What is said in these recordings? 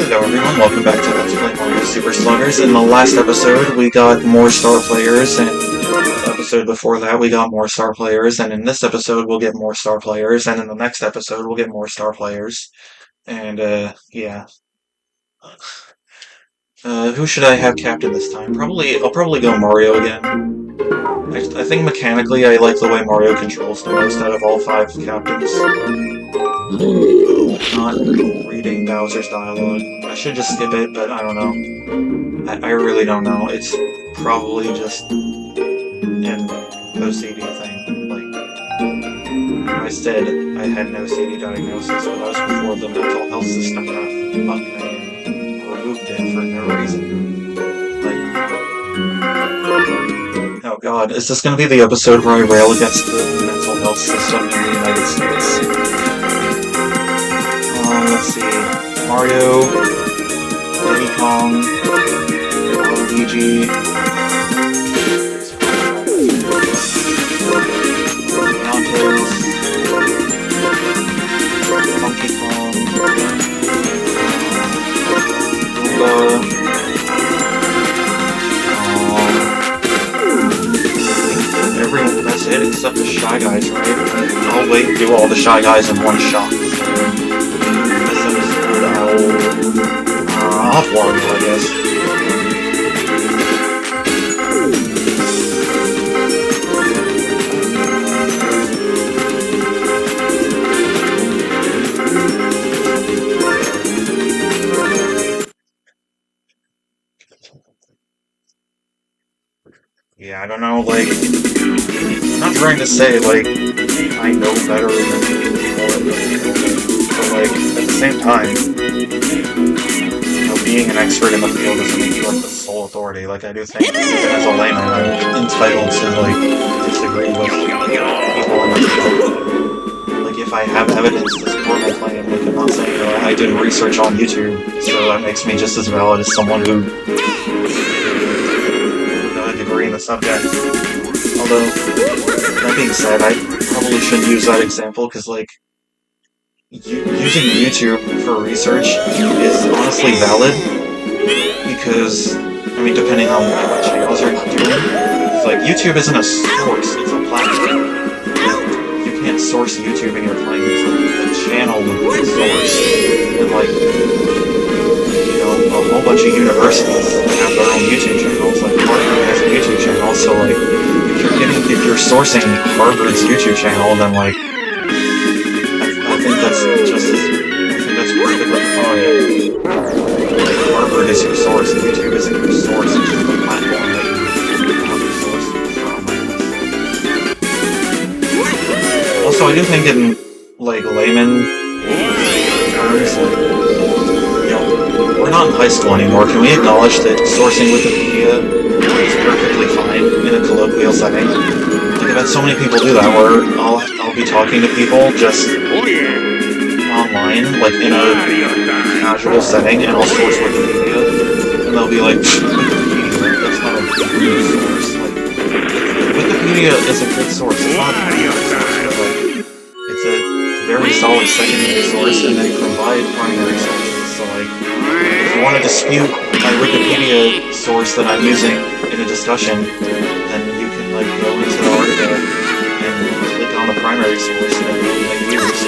Hello everyone, welcome back to Let's Play Mario Super Sluggers. In the last episode, we got more star players, and the episode before that, we got more star players, and in this episode, we'll get more star players, and in the next episode, we'll get more star players. And, yeah. Who should I have captain this time? I'll probably go Mario again. I think mechanically, I like the way Mario controls the most out of all 5 captains. Not reading Bowser's dialogue. I should just skip it, but I don't know. I really don't know. It's probably just an OCD thing. Like, I said I had an OCD diagnosis, but that was before the mental health system got fucked and removed it for no reason. Like, oh god, is this gonna be the episode where I rail against the mental health system in the United States? Let's see. Mario, Diddy Kong, Waluigi, Mountains, Monkey Kong, Koopa. Everyone, that's it except the Shy Guys, right? I'll wait and do all the Shy Guys in one shot. I'll have Waluigi, I guess. Yeah, I don't know, like, I'm not trying to say, like, I know better than people, but, like, at the same time, being an expert in the field doesn't make you like the sole authority. Like, I do think, even as a layman, I'm entitled to, like, disagree with people in the field. Like, if I have evidence to support my claim, like, I'm not saying, I did research on YouTube, so that makes me just as valid as someone who got a degree in the subject. Although, that being said, I probably shouldn't use that example, because, like, using YouTube for research is honestly valid, because, I mean, depending on what channels you're doing, it's like, YouTube isn't a source, it's a platform. You can't source YouTube in your claim, it's like a channel with a source. And, like, you know, a whole bunch of universities have their own YouTube channels, like Harvard has a YouTube channel, so, like, if you're sourcing Harvard's YouTube channel, then, like, I think that's perfectly fine. Like, Harvard is your source, and YouTube isn't your source, it's just a platform that you have your source from. Also, I do think in, like, layman terms, like, you know, we're not in high school anymore. Can we acknowledge that sourcing Wikipedia is perfectly fine in a colloquial setting? Like, I've had so many people do that, where I'll be talking to people just online, like in a casual setting, and I'll source Wikipedia, and they'll be like, Wikipedia, that's not a good source. Like, Wikipedia is a good source, it's not a good source, but, like, it's a very solid secondary source, and they provide primary sources, so, like, if you want to dispute my Wikipedia source that I'm using in a discussion, then you can, like, go into the article and click on the primary source that I use.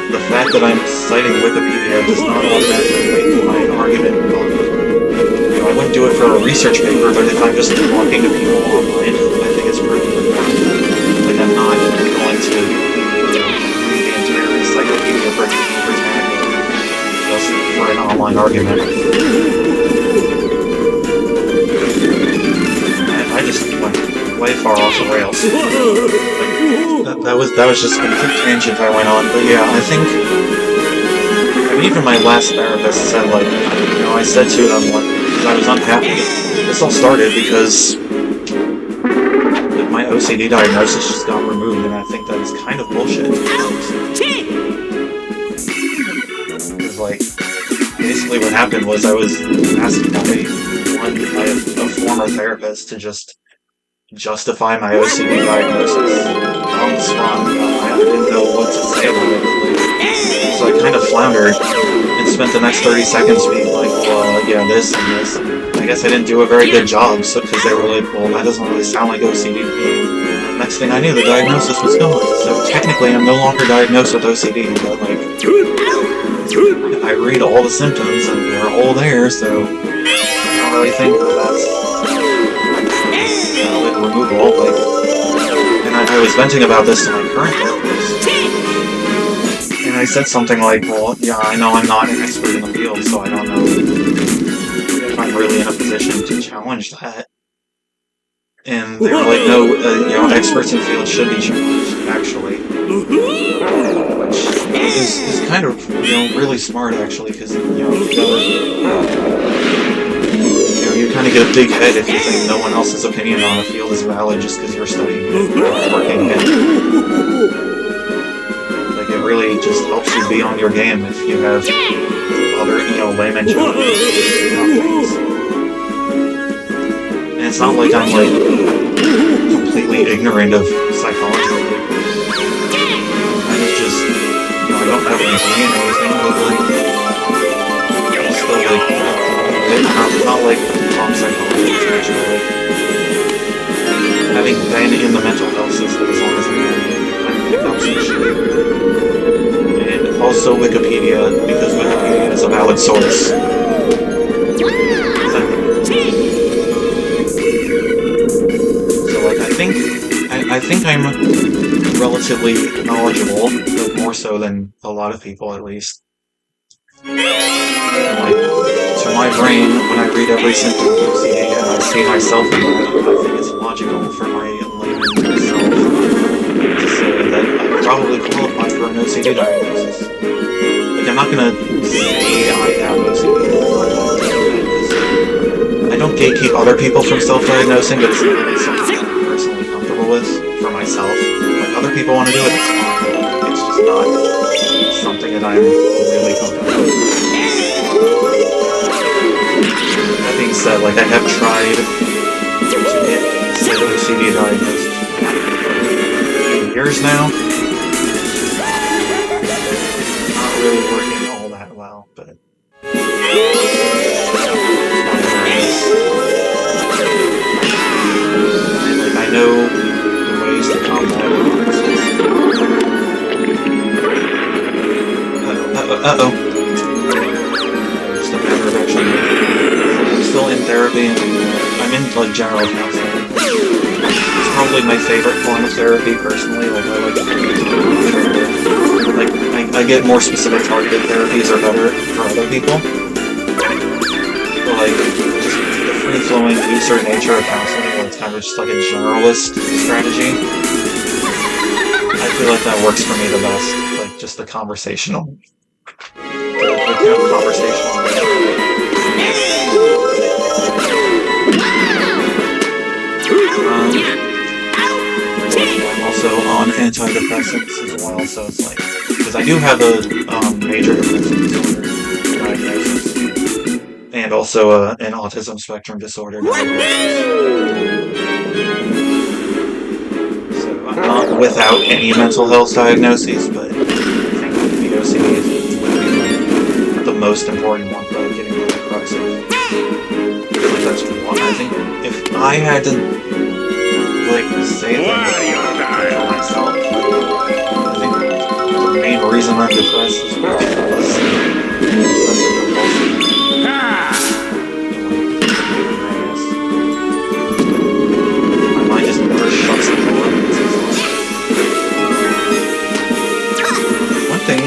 The fact that I'm citing Wikipedia does not automatically make my argument valid. You know, I wouldn't do it for a research paper, but if I'm just talking to people online, I think it's perfectly fine. Like, I'm not going to read the entire encyclopedia Britannica just for an online argument. I just went way far off the rails. Like, that was just a complete tangent I went on, but yeah, I think, I mean, even my last therapist said, like, you know, I said to them, like, because I was unhappy. This all started because my OCD diagnosis just got removed, and I think that is kind of bullshit. Because, like, basically what happened was I was asked by a former therapist to just justify my OCD diagnosis on the spot. I didn't know what to say about it. Like, so I kind of floundered and spent the next 30 seconds being like, well, yeah, this and this. I guess I didn't do a very good job, so because they were like, well, that doesn't really sound like OCD to me. And next thing I knew, the diagnosis was gone. So technically, I'm no longer diagnosed with OCD, but like, I read all the symptoms and they're all there, so I don't really think that's valid removal. Like, and I was venting about this to my current therapist, and I said something like, well, yeah, I know I'm not an expert in the field, so I don't know if I'm really in a position to challenge that. And they were like, no, you know, experts in the field should be challenged, actually. Which is kind of, you know, really smart, actually, because, you know, you kind of get a big head if you think no one else's opinion on a field is valid just because you're studying it, working it. Like, it really just helps you be on your game if you have other, you know, layman judgment on things. And it's not like I'm, like, completely ignorant of psychology. I don't have any brain or anything, but like, it's still like, not like Tom psychologist, actually, like, having been in the mental health system as long as I have, you kind of pick up some shit. And also Wikipedia, because Wikipedia is a valid source. So like, I think I'm relatively knowledgeable, but more so than a lot of people, at least. And like, to my brain, when I read every symptom of OCD and I see myself in that, I think it's logical for my layman self to say that I probably qualify for an OCD diagnosis. Like, I'm not gonna say I have OCD, I don't gatekeep other people from self-diagnosing, but it's not really something I'm personally comfortable with for myself. Like, other people want to do it, it's fine. It's just not something that I'm really comfortable with. That being said, like, I have tried to get said OCD diagnosis for years now. Not really working all that well, but I know the ways to combat it. Uh-oh. Just a matter of actually... I'm still in therapy, and I'm in, like, general counseling. It's probably my favorite form of therapy, personally. Like, I like it. Like, I get more specific targeted therapies are better for other people. But, like, just the free-flowing user nature of counseling, where it's kind of just like a generalist strategy. I feel like that works for me the best. Like, just the conversational. The kind of conversational. I'm also on antidepressants as well, so it's like, because I do have a major depressive disorder diagnosis. And also an autism spectrum disorder diagnosis. So I'm not without any mental health diagnoses, but I think the OCD would be like the most important one for getting to the crux of. Like, that's one. I think if I had to like say things for myself, I think the main reason I'm depressed is because one thing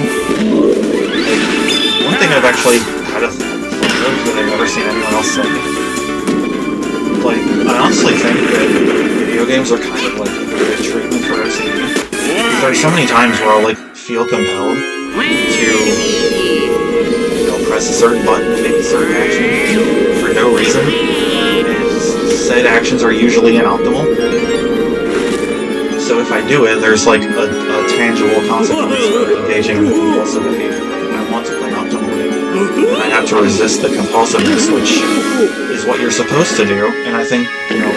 I've actually had a thought of that I've never seen anyone else say. Like, I honestly think that video games are kind of like a good treatment for OCD. There are so many times where I'll like feel compelled to, you know, press a certain button to take a certain action for no reason. And said actions are usually inoptimal. So if I do it, there's like a tangible consequence for engaging in the compulsive behavior. I want to play optimally, and I have to resist the compulsiveness, which is what you're supposed to do. And I think, you know,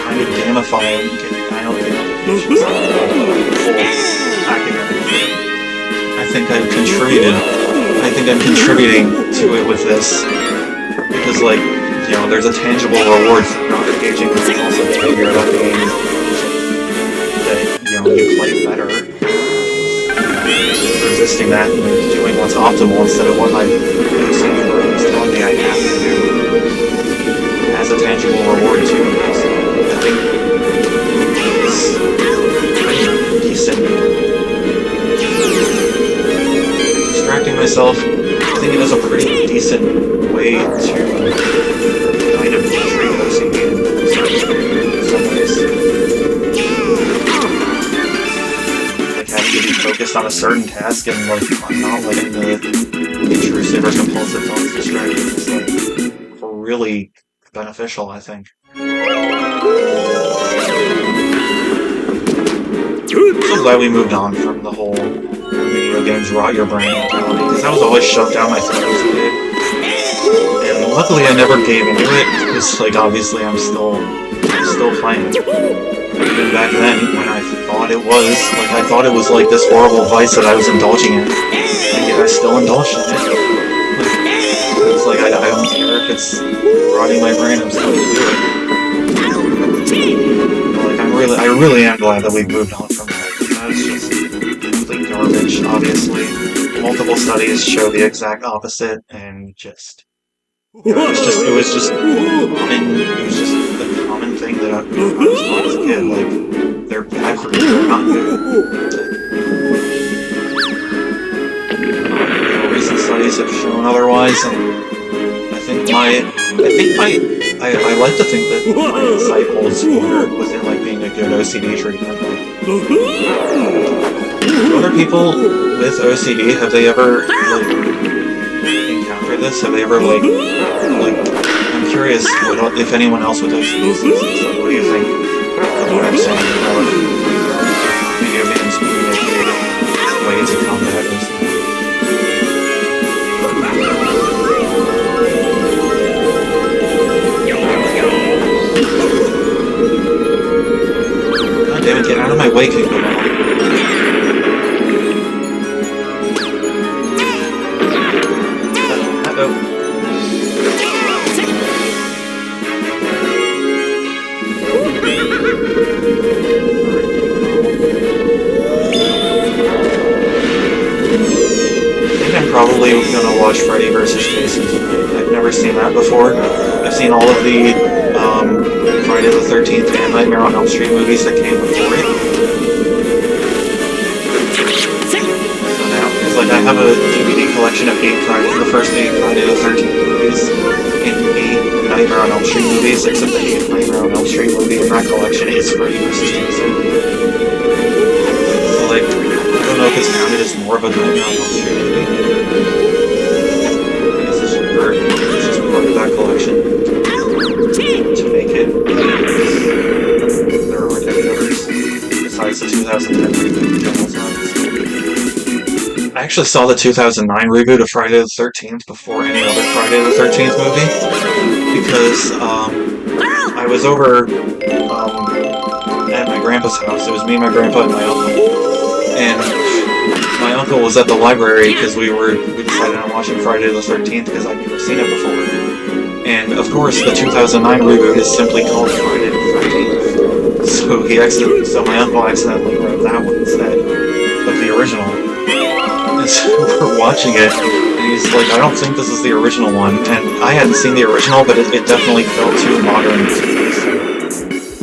kind of gamifying, I don't know, It's just a whole academic thing. I think I'm contributing to it with this because, like, you know, there's a tangible reward for not engaging, but there's also behavior about the game that, you know, you play better. Resisting that and doing what's optimal instead of what my OCD brain is telling me I have to do has a tangible reward too. So I think it's pretty decent. Distracting myself, I think it is a pretty decent way to kind of treat OCD in some ways. Like having to be focused on a certain task and like not letting the intrusive or compulsive thoughts distract you is like really beneficial, I think. I'm so glad we moved on from the whole video games rot your brain mentality, because that was always shoved down my throat as a kid. And luckily I never gave into it, because like obviously I'm still playing. Even back then, when I thought it was like this horrible vice that I was indulging in, and yet I still indulged in it. It's like I don't care if it's rotting my brain, I'm still gonna do it. Like I really am glad that we've moved on from that. That's just complete garbage. Obviously, multiple studies show the exact opposite, and just it was just the common thing that I was taught as a kid. Like they're bad for you, they're not good. Recent studies have shown otherwise, and I like to think that my insight holds water within like being a good OCD treatment. Other people with OCD, have they ever like encountered this? Have they ever like I'm curious if anyone else with OCD sees this. Like, what do you think of what I'm saying about video games being a good way to combat OCD? God damn it, get out of my way, Kingdom. Probably gonna watch Freddy vs. Jason tonight. I've never seen that before. I've seen all of the Friday the 13th and Nightmare on Elm Street movies that came before it. So now, it's like I have a DVD collection of the first 8 Friday the 13th movies and 8 Nightmare on Elm Street movies, except the 8th Nightmare on Elm Street movie in that collection is Freddy vs. Jason. So like, I don't know if it's counted as more of a Nightmare on Elm Street movie. It's just part of that collection to make it. There aren't any others besides the 2010 reboot. I actually saw the 2009 reboot of Friday the 13th before any other Friday the 13th movie because I was over at my grandpa's house. It was me, my grandpa, and my uncle. And my uncle was at the library because we decided on watching Friday the 13th because I'd never seen it before. And of course, the 2009 reboot is simply called Friday the 13th. So my uncle accidentally wrote that one instead of the original. And so we're watching it, and he's like, I don't think this is the original one. And I hadn't seen the original, but it definitely felt too modern to me.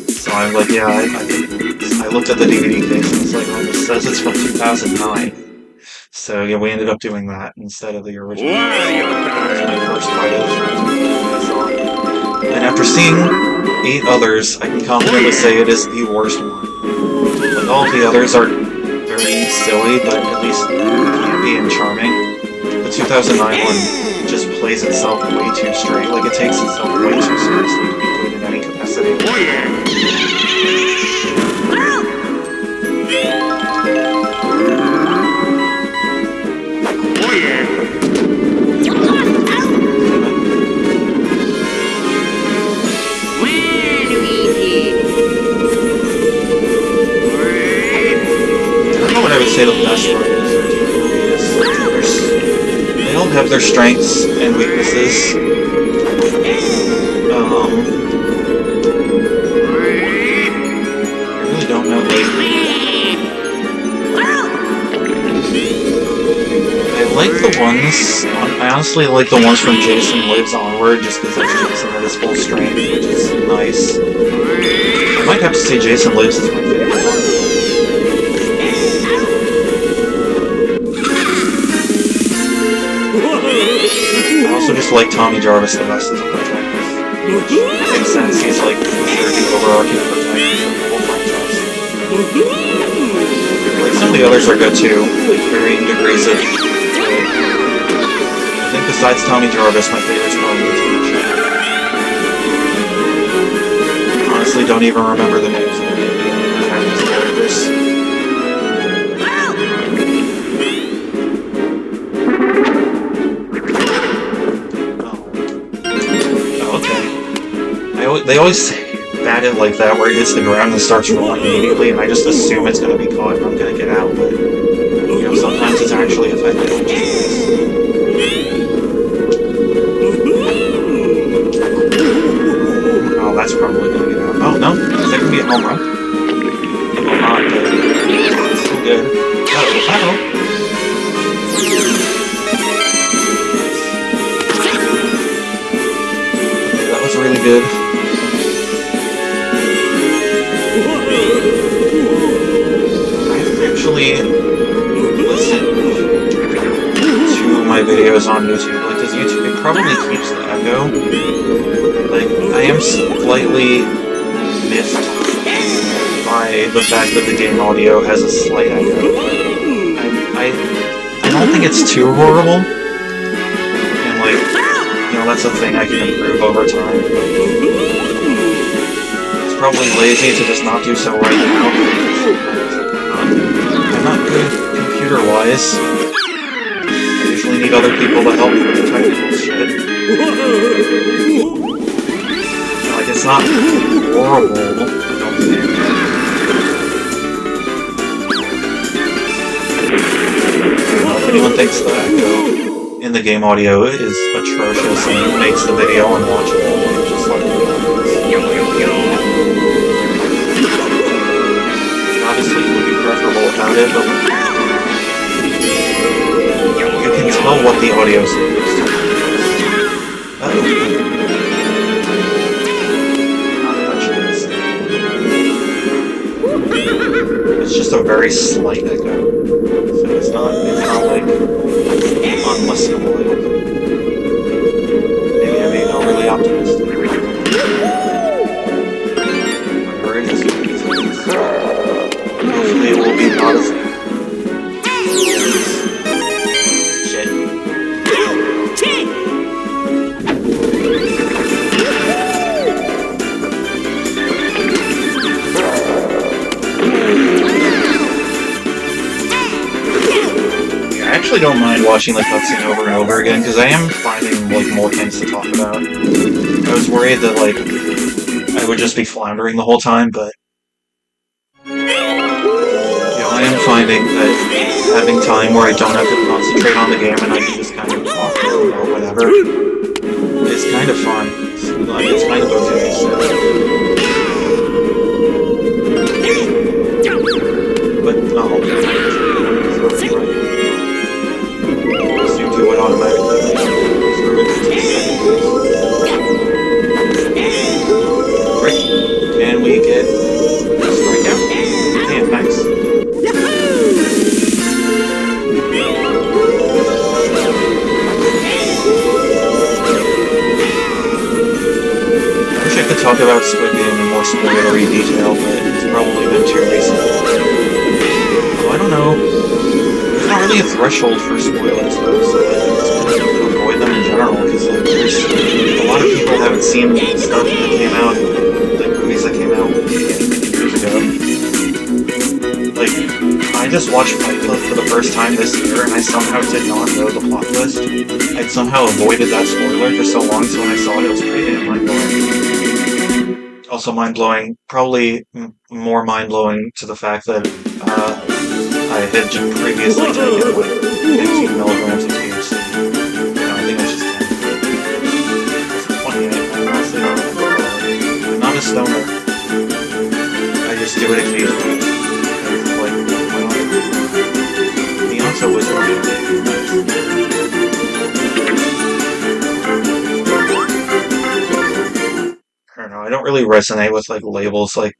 So I'm like, yeah, I looked at the DVD case and it's like, oh, this says it's from 2009. So yeah, we ended up doing that instead of the original. It was my first Friday the 13th movie I saw. And after seeing 8 others, I can confidently say it is the worst one. Like, all of the others are very silly, but at least campy and charming. The 2009 one just plays itself way too straight. Like, it takes itself way too seriously to be good in any capacity. Oh yeah! have their strengths and weaknesses. I really don't know, like... I like the ones... I honestly like the ones from Jason Lives onward, just because that's Jason at his full strength, which is nice. I might have to say Jason Lives is my favorite one. I also just like Tommy Jarvis the best as a protagonist. Which makes sense, he's like the overarching protagonist of the whole franchise. Like, some of the others are good too, like varying degrees of... I think besides Tommy Jarvis, my favorite's probably Waluigi. Honestly, don't even remember the names of the characters. They always bat it like that, where it hits the ground and starts rolling immediately, and I just assume it's going to be caught and I'm going to get out, but, you know, sometimes it's actually effective. Oh, that's probably going to get out. Oh, no, is that going to be a home run? It will not, but it's still good. Uh-oh. That was really good. Listen to my videos on YouTube. Like, does YouTube, it probably keeps the echo. Like, I am slightly miffed by the fact that the game audio has a slight echo. I don't think it's too horrible. And, like, you know, that's a thing I can improve over time. It's probably lazy to just not do so right now. I'm not good computer-wise. I usually need other people to help with the technical shit. Like, it's not horrible, I don't think. If anyone thinks the echo in the game audio is atrocious and it makes the video unwatchable, it's just like... Obviously, it would be preferable without it, but you can tell what the audio is supposed to be. It's just a very slight echo. So it's not like unlistenable, I don't think. Maybe I'm being overly optimistic. Whatever it is. Hopefully it will be not as... Shit. Yeah, I actually don't mind watching the cutscene over and over again, because I am finding, like, more things to talk about. I was worried that, like, I would just be floundering the whole time, but... I am finding that having time where I don't have to concentrate on the game and I can just kind of talk or whatever is kind of fun. Like, it's kind of okay, so... But, oh, I assumed you would automatically through it. Great. Can we get a strikeout? Damn, nice. I could talk about Squid Game in more spoilery detail, but it's probably been too recent. So I don't know. There's not really a threshold for spoilers, though, so I just kind of avoid them in general, because like, there's a lot of people haven't seen stuff that came out, like movies that came out years ago. Like, I just watched Fight Club for the first time this year, and I somehow did not know the plot twist. I'd somehow avoided that spoiler for so long, so when I saw it, it was pretty damn mind-blowing. Also mind-blowing, probably more mind-blowing to the fact that I had previously taken like 15 milligrams of THC. I don't really resonate with like labels like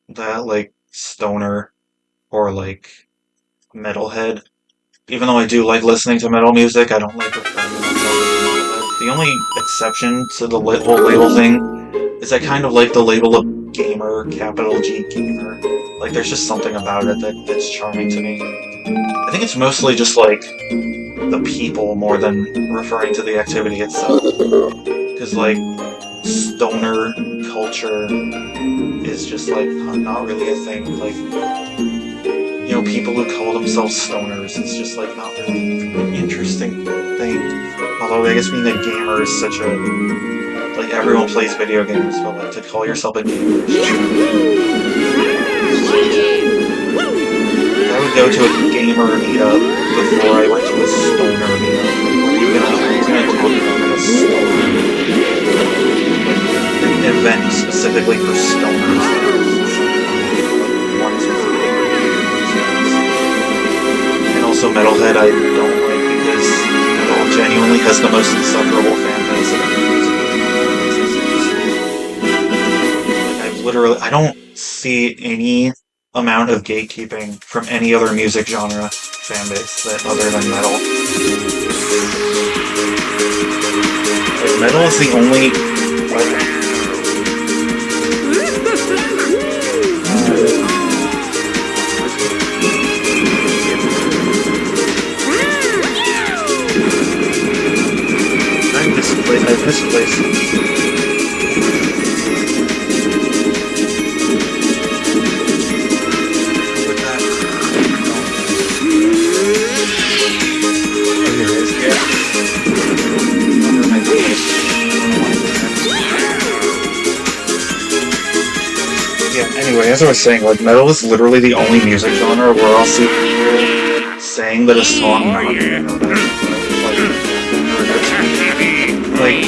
that, like stoner or like metalhead. Even though I do like listening to metal music, I don't like referring to myself as a metalhead. The only exception to the whole label thing is I kind of like the label of gamer, capital G gamer. Like there's just something about it that's charming to me. I think it's mostly just like the people more than referring to the activity itself. Because like stoner culture is just like not really a thing. Like, you know, people who call themselves stoners, it's just like not really an interesting thing. Although I guess being a gamer is such a, like everyone plays video games, but like to call yourself a gamer is just, I would go to a gamer meetup before I went to a stoner meetup. Like, what are you gonna talk about at a stoner? Like, an event specifically for stoners. And also Metalhead I don't like because Metal genuinely has the most insufferable fan base of any music. Like, I've literally, I don't see any amount of gatekeeping from any other music genre fanbase that other than metal. Like, metal is the only I've misplaced Anyway, as I was saying, like, metal is literally the only music genre where I'll see people saying that a song like,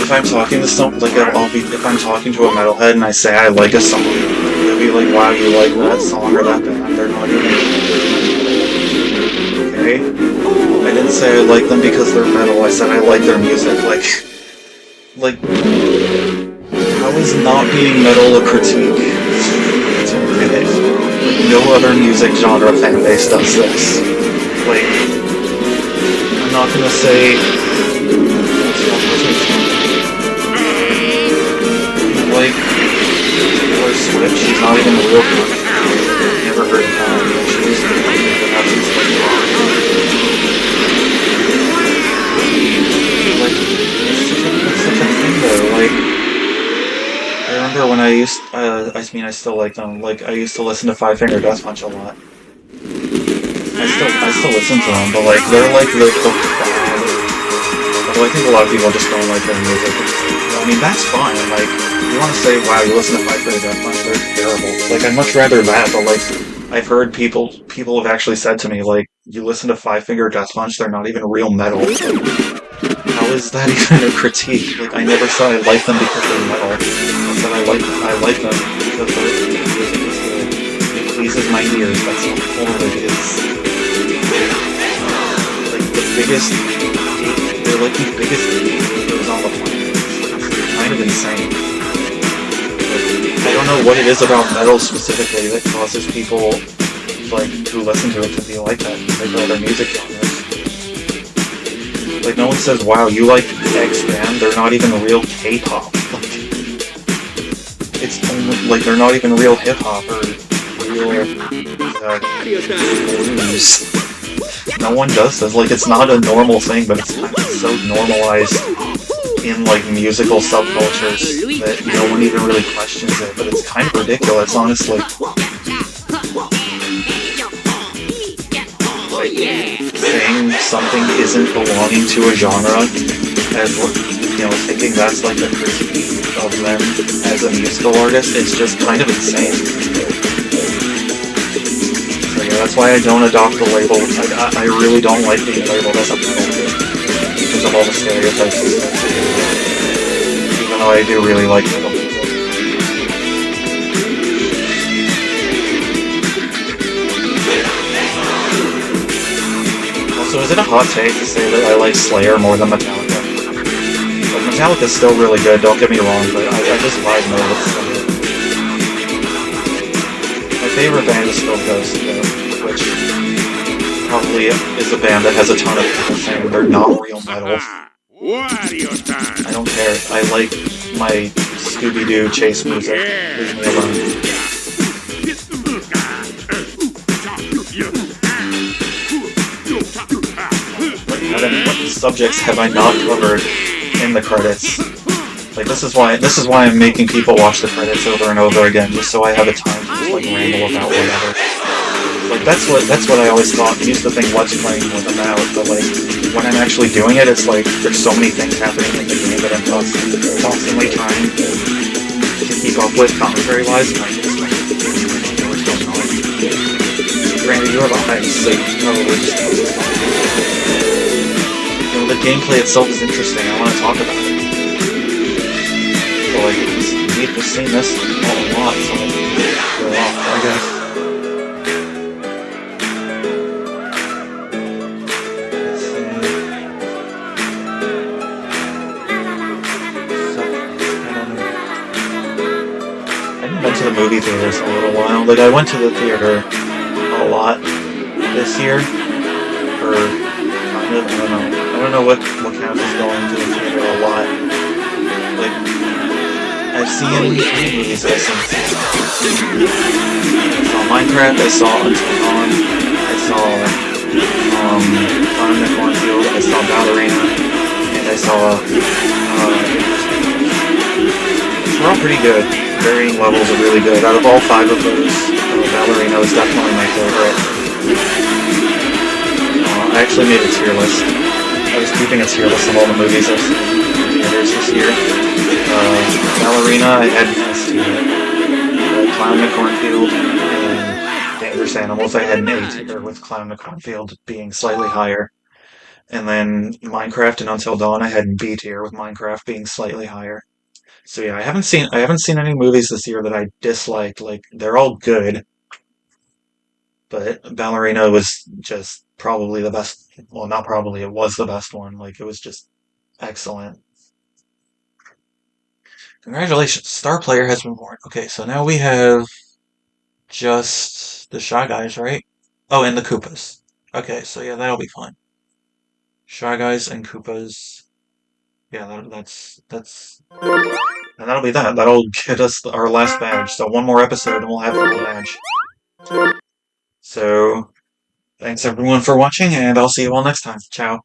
if I'm talking to if I'm talking to a metalhead and I say I like a song, they'll be like, wow, you like that song or that band, they're not even... Okay? I didn't say I like them because they're metal, I said I like their music, like, how is not being metal a critique? No other music genre fanbase does this. Like, I'm not gonna say... Like, Taylor Swift, she's not even a real country. I've never heard of that. She was but now she's like rock. Like, it's such a thing though, like... I remember when I still like them. Like, I used to listen to Five Finger Death Punch a lot. I still listen to them, but like, they're like the bad. Although I think a lot of people just don't like their music. I mean, that's fine. Like, you want to say, wow, you listen to Five Finger Death Punch, they're terrible. Like, I'd much rather that, but like, I've heard people have actually said to me, like, you listen to Five Finger Death Punch, they're not even real metal. Like, how is that even a critique? Like, I never said I like them because they're metal. I said I like them because their music is good. It pleases my ears. That's all it is. Like, they're like the biggest gatekeepers on the planet. It's kind of insane. Like, I don't know what it is about metal specifically that causes people, like, who listen to it to be like that compared to other music genres. Like, no one says, wow, you like X band, they're not even real K-pop. Like, it's only, like, they're not even real hip-hop or real, blues. No one does this. Like, it's not a normal thing, but it's kind of so normalized in, like, musical subcultures that no one even really questions it, but it's kind of ridiculous, honestly. Saying something isn't belonging to a genre as, you know, thinking that's like a critique of them as a musical artist, it's just kind of insane. So yeah, that's why I don't adopt the label. I really don't like being labeled as a metal because of all the stereotypes and stuff. Even though I do really like metal music. So is it a hot take to say that I like Slayer more than Metallica? But Metallica's still really good, don't get me wrong, but I just vibe more with some of it. My favorite band is still Ghost, though, which probably is a band that has a ton of people saying they're not real metal. I don't care. I like my Scooby-Doo chase music. Leave me alone. What subjects have I not covered in the credits? Like this is why I'm making people watch the credits over and over again, just so I have a time to just like ramble about whatever. Like that's what I always thought. I used to think Let's Playing was about, but like when I'm actually doing it, it's like there's so many things happening in the game that I'm constantly trying to keep up with commentary-wise, and I just like know what's going on. Granted, you have a high sleep, probably just the gameplay itself is interesting. I want to talk about it. So like, we've just seen this a lot, so go off, I guess. I haven't been to the movie theaters in a little while. Like I went to the theater a lot this year, or kind of, I don't know what counts as going to the theater a lot. Like, I've seen movies that I saw Minecraft, I saw Until Dawn, I saw Climb the Cornfield, I saw Ballerina, and I saw they're all pretty good. Varying levels are really good. Out of all 5 of those, Ballerina was definitely my favorite. I actually made a tier list. I was keeping a tier list of all the movies I've seen in theaters this year. Ballerina, I had an S tier. Clown in the Cornfield and Dangerous Animals, I had an A tier, with Clown in the Cornfield being slightly higher. And then Minecraft and Until Dawn, I had an B tier, with Minecraft being slightly higher. So yeah, I haven't seen any movies this year that I disliked. Like they're all good, but Ballerina was just probably the best. Well, not probably, it was the best one. Like it was just excellent. Congratulations, Star Player has been born. Okay, so now we have just the Shy Guys, right? Oh, and the Koopas. Okay, so yeah, that'll be fine. Shy Guys and Koopas. Yeah, that's and that'll be that. That'll get us our last badge. So one more episode and we'll have the badge. So, thanks everyone for watching, and I'll see you all next time. Ciao.